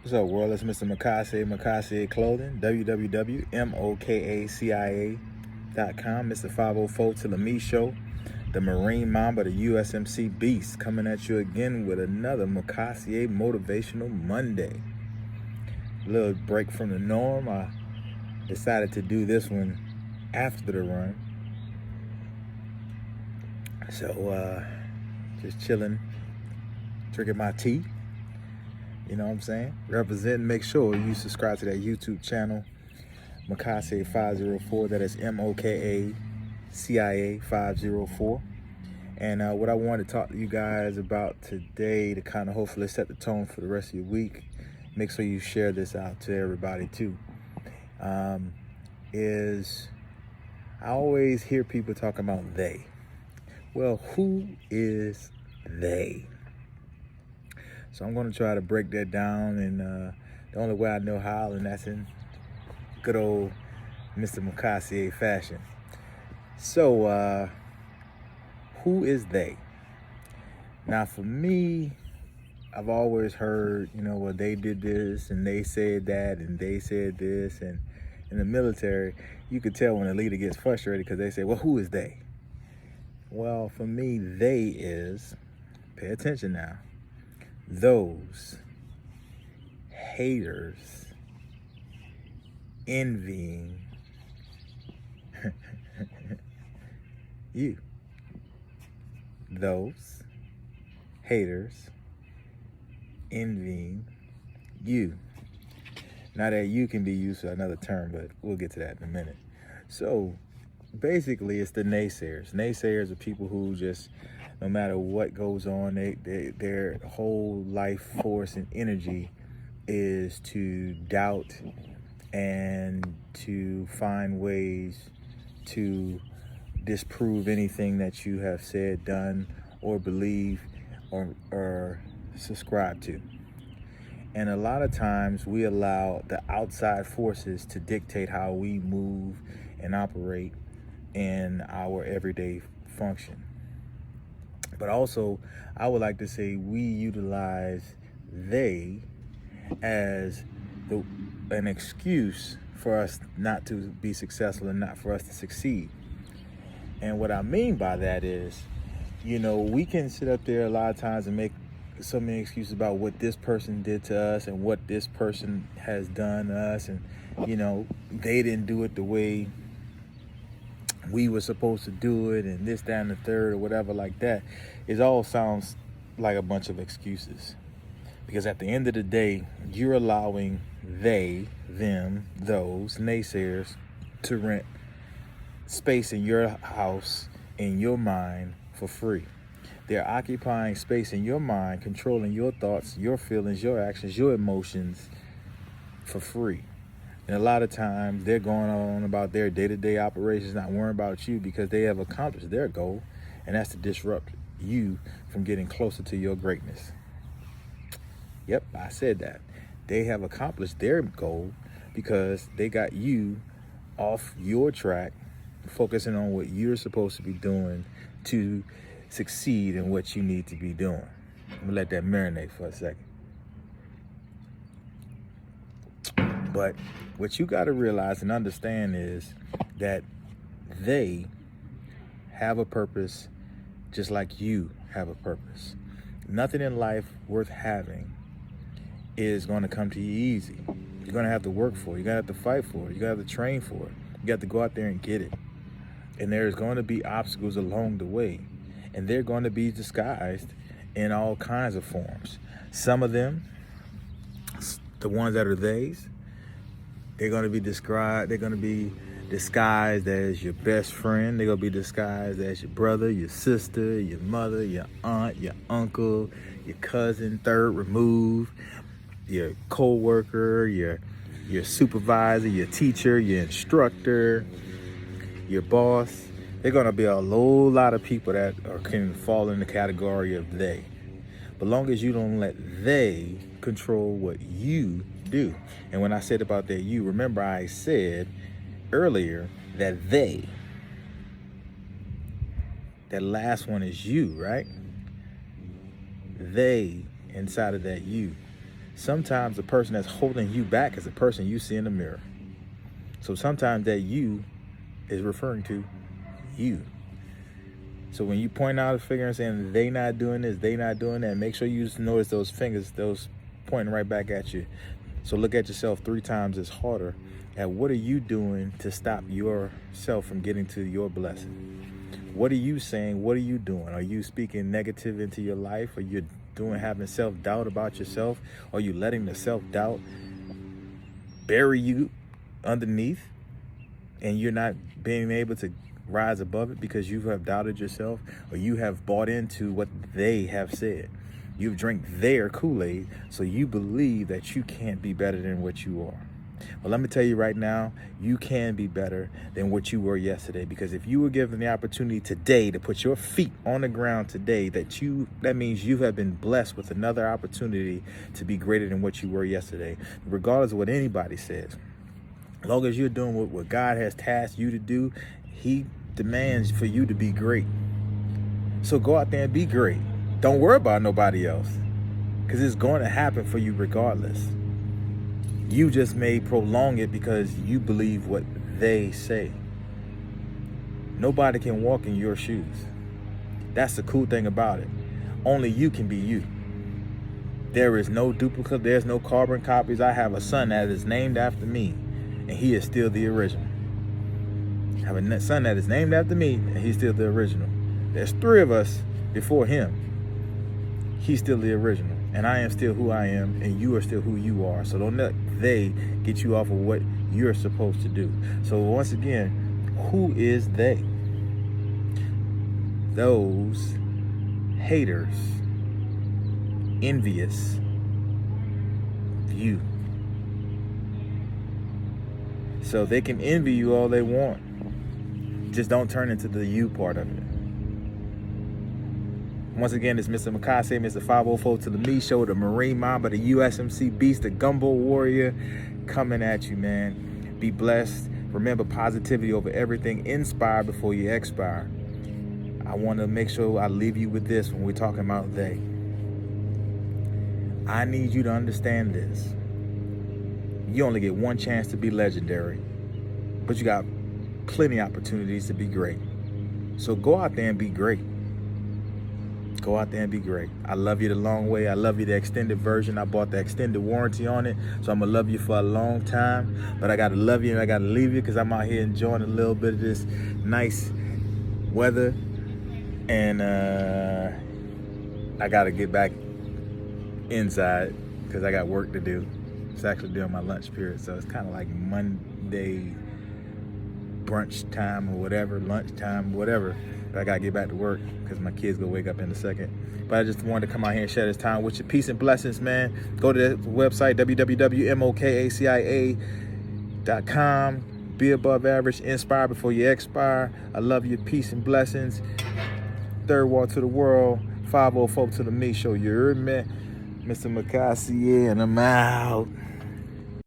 What's up, world? It's Mr. Mokaciá Clothing, www.mokacia.com. Mr. 504 to the Me Show, the Marine Mamba, the USMC Beast, coming at you again with another Mokaciá Motivational Monday. A little break from the norm. I decided to do this one after the run. So, just chilling, drinking my tea. You know what I'm saying? Representing. Make sure you subscribe to that YouTube channel, Mokaciá 504. That is MOKACIA 504. And what I want to talk to you guys about today, to kind of hopefully set the tone for the rest of your week, make sure you share this out to everybody too, is I always hear people talking about they. Well, who is they? So I'm going to try to break that down in the only way I know how, and that's in good old Mr. Mokaciá fashion. So, who is they? Now, for me, I've always heard, well, they did this, and they said that, and they said this, and in the military, you could tell when a leader gets frustrated because they say, well, who is they? Well, for me, they is, pay attention now, those haters envying you. Those haters envying you. Now that you can be used for another term, but we'll get to that in a minute. So basically, it's the naysayers. Naysayers are people who just, no matter what goes on, their whole life force and energy is to doubt and to find ways to disprove anything that you have said, done, or believe, or subscribe to. And a lot of times we allow the outside forces to dictate how we move and operate in our everyday function. But also, I would like to say we utilize they as an excuse for us not to be successful and not for us to succeed. And what I mean by that is, we can sit up there a lot of times and make so many excuses about what this person did to us and what this person has done to us. And, they didn't do it the way we were supposed to do it, and this, that, and the third, or whatever like that. It all sounds like a bunch of excuses. Because at the end of the day, you're allowing they, them, those naysayers to rent space in your house, in your mind, for free. They're occupying space in your mind, controlling your thoughts, your feelings, your actions, your emotions for free. And a lot of times they're going on about their day-to-day operations, not worrying about you, because they have accomplished their goal, and that's to disrupt you from getting closer to your greatness. Yep, I said that. They have accomplished their goal because they got you off your track, focusing on what you're supposed to be doing to succeed in what you need to be doing. I'm gonna let that marinate for a second. But what you got to realize and understand is that they have a purpose just like you have a purpose. Nothing in life worth having is going to come to you easy. You're going to have to work for it. You're going to have to fight for it. You're going to have to train for it. You got to go out there and get it. And there's going to be obstacles along the way. And they're going to be disguised in all kinds of forms. Some of them, the ones that are theys, they're going to be described. They're going to be disguised as your best friend. They're going to be disguised as your brother, your sister, your mother, your aunt, your uncle, your cousin, third remove, your co-worker, your supervisor, your teacher, your instructor, your boss. They're going to be a whole lot of people that can fall in the category of they. But long as you don't let they control what you do. And when I said about that you, remember I said earlier that that last one is you, right? They inside of that you. Sometimes the person that's holding you back is the person you see in the mirror. So sometimes that you is referring to you. So when you point out a figure and saying they not doing this, they not doing that, make sure you notice those fingers, those pointing right back at you. So look at yourself 3 times as harder at what are you doing to stop yourself from getting to your blessing. What are you saying? What are you doing? Are you speaking negative into your life? Are you having self-doubt about yourself? Are you letting the self-doubt bury you underneath and you're not being able to rise above it because you have doubted yourself, or you have bought into what they have said? You've drank their Kool-Aid, so you believe that you can't be better than what you are. Well, let me tell you right now, you can be better than what you were yesterday, because if you were given the opportunity today to put your feet on the ground today, that means you have been blessed with another opportunity to be greater than what you were yesterday, regardless of what anybody says. As long as you're doing what God has tasked you to do, He demands for you to be great. So go out there and be great. Don't worry about nobody else, because it's going to happen for you regardless. You just may prolong it because you believe what they say. Nobody can walk in your shoes. That's the cool thing about it. Only you can be you. There is no duplicate. There's no carbon copies. I have a son that is named after me, and he is still the original. I have a son that is named after me, and he's still the original. There's 3 of us before him. He's still the original, and I am still who I am, and you are still who you are. So don't let they get you off of what you're supposed to do. So once again, who is they? Those haters, envious you. So they can envy you all they want. Just don't turn into the you part of it. Once again, it's Mr. Mokaciá, Mr. 504 to the Me Show, the Marine Mamba, the USMC Beast, the Gumbo Warrior, coming at you, man. Be blessed. Remember, positivity over everything. Inspire before you expire. I want to make sure I leave you with this when we're talking about they. I need you to understand this. You only get one chance to be legendary, but you got plenty of opportunities to be great. So go out there and be great. Go out there and be great. I love you the long way. I love you the extended version. I bought the extended warranty on it, so I'm going to love you for a long time. But I got to love you and I got to leave you because I'm out here enjoying a little bit of this nice weather. And I got to get back inside because I got work to do. It's actually during my lunch period, so it's kind of like Monday brunch time or whatever, lunch time, whatever. But I gotta get back to work because my kids gonna wake up in a second. But I just wanted to come out here and share this time with you. Peace and blessings, man. Go to the website, www.mokacia.com. Be above average, inspire before you expire. I love you. Peace and blessings. Third wall to the world, 504 to the Me Show. You heard me? Mr. Mokaciá, and I'm out.